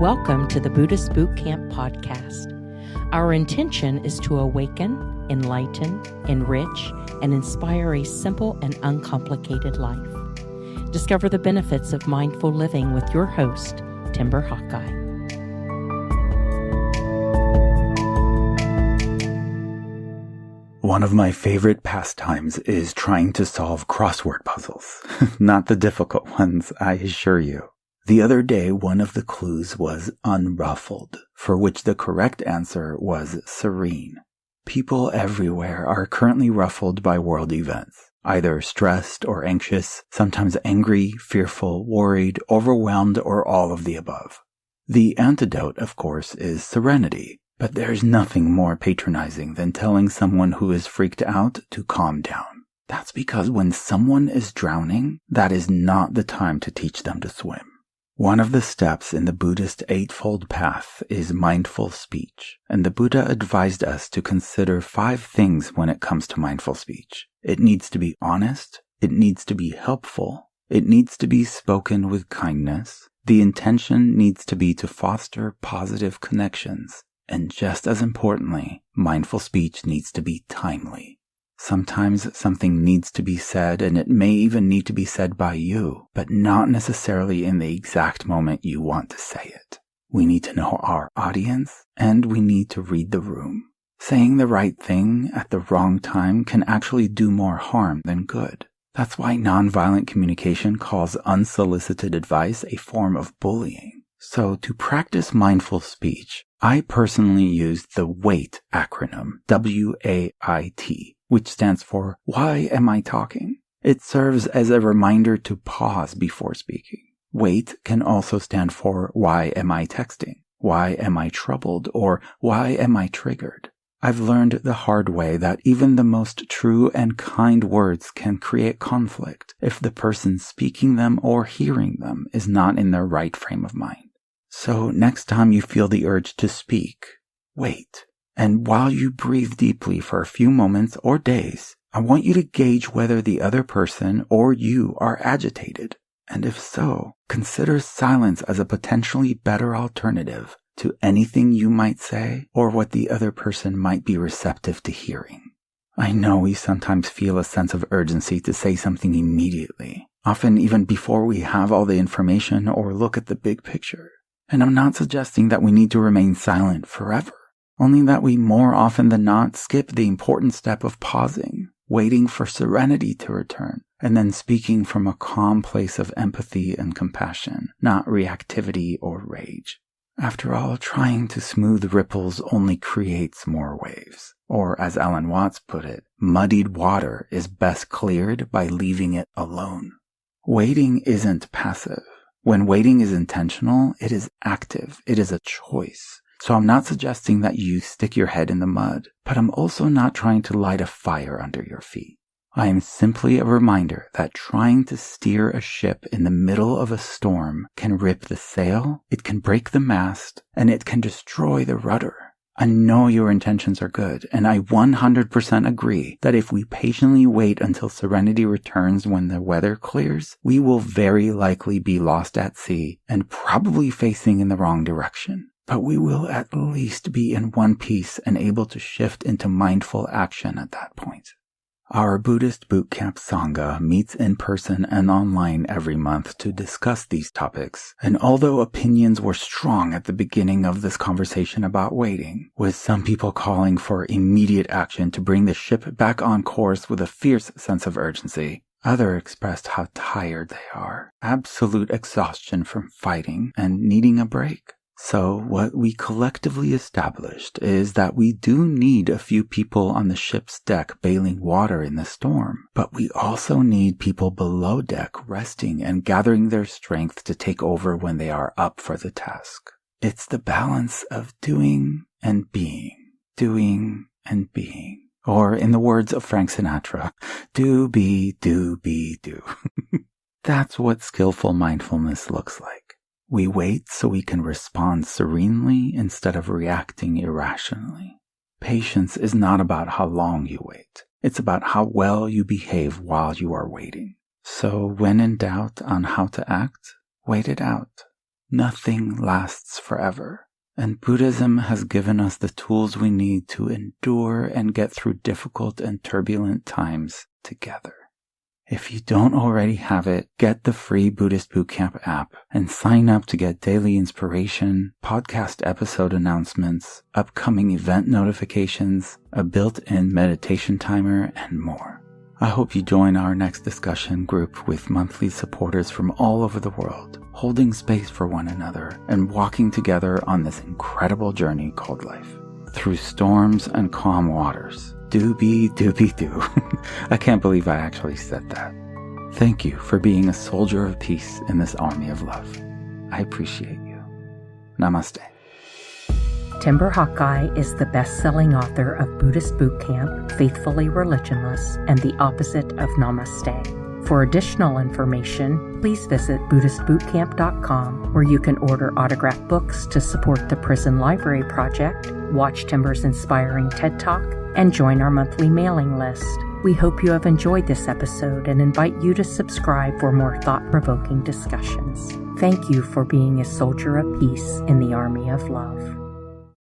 Welcome to the Buddhist Boot Camp podcast. Our intention is to awaken, enlighten, enrich, and inspire a simple and uncomplicated life. Discover the benefits of mindful living with your host, Timber Hawkeye. One of my favorite pastimes is trying to solve crossword puzzles. Not the difficult ones, I assure you. The other day, one of the clues was unruffled, for which the correct answer was serene. People everywhere are currently ruffled by world events, either stressed or anxious, sometimes angry, fearful, worried, overwhelmed, or all of the above. The antidote, of course, is serenity. But there's nothing more patronizing than telling someone who is freaked out to calm down. That's because when someone is drowning, that is not the time to teach them to swim. One of the steps in the Buddhist Eightfold Path is mindful speech, and the Buddha advised us to consider 5 things when it comes to mindful speech. It needs to be honest, it needs to be helpful, it needs to be spoken with kindness, the intention needs to be to foster positive connections, and just as importantly, mindful speech needs to be timely. Sometimes something needs to be said, and it may even need to be said by you, but not necessarily in the exact moment you want to say it. We need to know our audience, and we need to read the room. Saying the right thing at the wrong time can actually do more harm than good. That's why nonviolent communication calls unsolicited advice a form of bullying. So to practice mindful speech, I personally used the W.A.I.T acronym, W.A.I.T, which stands for Why Am I Talking? It serves as a reminder to pause before speaking. W.A.I.T can also stand for Why Am I Texting? Why am I troubled? Or Why am I triggered? I've learned the hard way that even the most true and kind words can create conflict if the person speaking them or hearing them is not in their right frame of mind. So next time you feel the urge to speak, wait. And while you breathe deeply for a few moments or days, I want you to gauge whether the other person or you are agitated. And if so, consider silence as a potentially better alternative to anything you might say or what the other person might be receptive to hearing. I know we sometimes feel a sense of urgency to say something immediately, often even before we have all the information or look at the big picture. And I'm not suggesting that we need to remain silent forever, only that we more often than not skip the important step of pausing, waiting for serenity to return, and then speaking from a calm place of empathy and compassion, not reactivity or rage. After all, trying to smooth ripples only creates more waves. Or as Alan Watts put it, muddied water is best cleared by leaving it alone. Waiting isn't passive. When waiting is intentional, it is active. It is a choice. So I'm not suggesting that you stick your head in the mud, but I'm also not trying to light a fire under your feet. I am simply a reminder that trying to steer a ship in the middle of a storm can rip the sail, it can break the mast, and it can destroy the rudder. I know your intentions are good, and I 100% agree that if we patiently wait until serenity returns when the weather clears, we will very likely be lost at sea and probably facing in the wrong direction. But we will at least be in one piece and able to shift into mindful action at that point. Our Buddhist Boot Camp Sangha meets in person and online every month to discuss these topics, and although opinions were strong at the beginning of this conversation about waiting, with some people calling for immediate action to bring the ship back on course with a fierce sense of urgency, others expressed how tired they are, absolute exhaustion from fighting, and needing a break. So what we collectively established is that we do need a few people on the ship's deck bailing water in the storm, but we also need people below deck resting and gathering their strength to take over when they are up for the task. It's the balance of doing and being, doing and being. Or in the words of Frank Sinatra, do, be, do, be, do. That's what skillful mindfulness looks like. We wait so we can respond serenely instead of reacting irrationally. Patience is not about how long you wait. It's about how well you behave while you are waiting. So when in doubt on how to act, wait it out. Nothing lasts forever, and Buddhism has given us the tools we need to endure and get through difficult and turbulent times together. If you don't already have it, get the free Buddhist Boot Camp app and sign up to get daily inspiration, podcast episode announcements, upcoming event notifications, a built-in meditation timer, and more. I hope you join our next discussion group with monthly supporters from all over the world, holding space for one another and walking together on this incredible journey called life. Through storms and calm waters. Doobie doobie doo. I can't believe I actually said that. Thank you for being a soldier of peace in this army of love. I appreciate you. Namaste. Timber Hawkeye is the best-selling author of Buddhist Boot Camp, Faithfully Religionless, and The Opposite of Namaste. For additional information, please visit BuddhistBootCamp.com, where you can order autographed books to support the Prison Library Project, watch Timber's inspiring TED Talk, and join our monthly mailing list. We hope you have enjoyed this episode and invite you to subscribe for more thought-provoking discussions. Thank you for being a soldier of peace in the army of love.